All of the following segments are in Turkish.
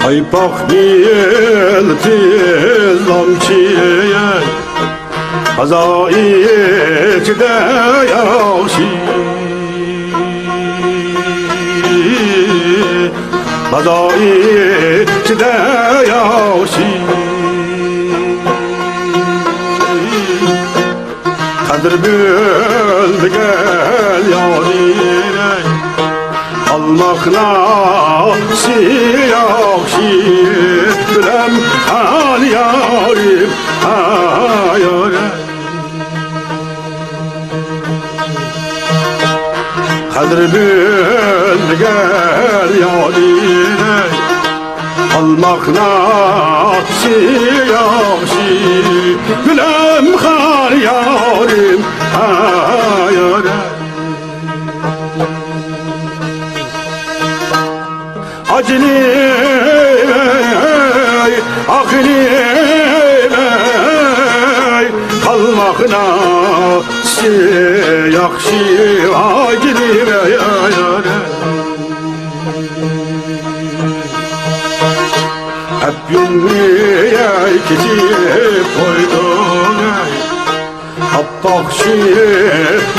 Ay bak niyeltizam çiye Hazaiçde yaşı Hazaiçde yaşı Kadir böldü gel yarine Almak nasi yakşi Bilem hal yarim hayare Kadir bil gel yarine Almak nasi yakşi Bilem hal yarim hayare Acını akını kalmak nasi yakşı acını hep yönlüye gidip koydum Habbakşı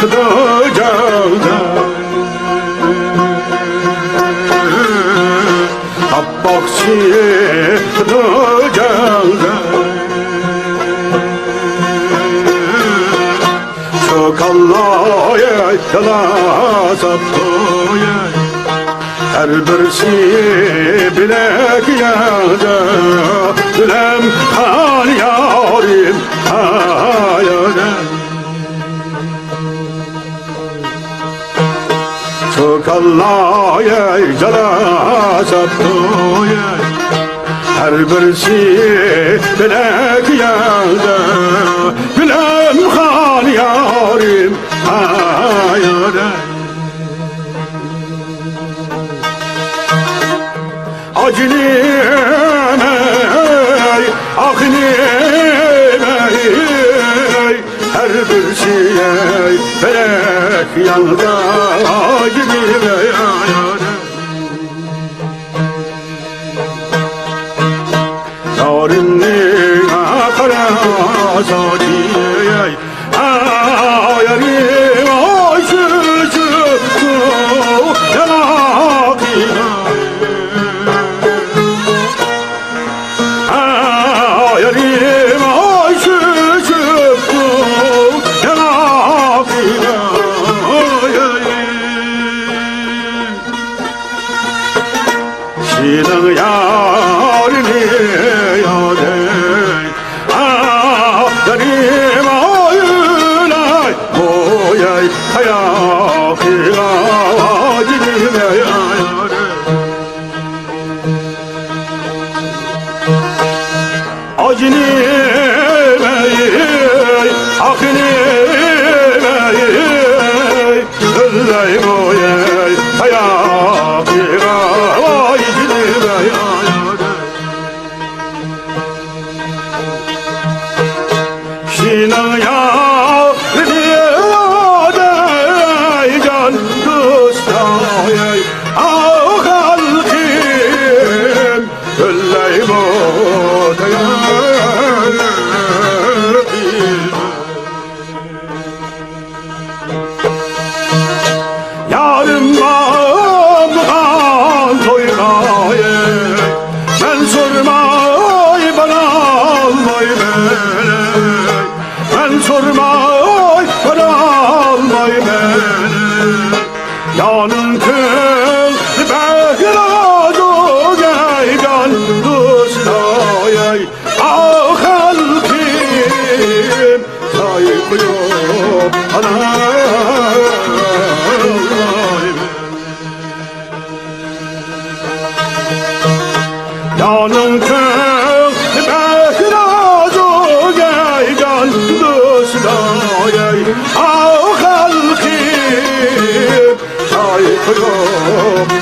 dağcağda Habbakçı dağcağda Çok Allah'a yalasap koyay Her birisi bilek yağda Bilem hal yarim hayale Çok Allah'a yalasap koyay Her birisi bilek yağda Bilem hal yarim hayale Acını akını her bir şeye felek yanında acını Yarimnin akara saçı yarim aşıcı yanakına Yarim aşıcı yanakına Şidan yarini yadey Yarim ayılay boyay hayakına acilime yayare Acını akını Ölley boyay hayakına acilime yayare Şinan yarini yadey can dostayay Ah halkim ölley boyay Yarım mamkan toymaya Ben sormay bana almay melek Ben sormay bana almay melek Yanın kıl behrado geygan dostayay Ah halkim saygıyor ana Yanın kıl behrado geygan dostayay Ah halkim saygıyor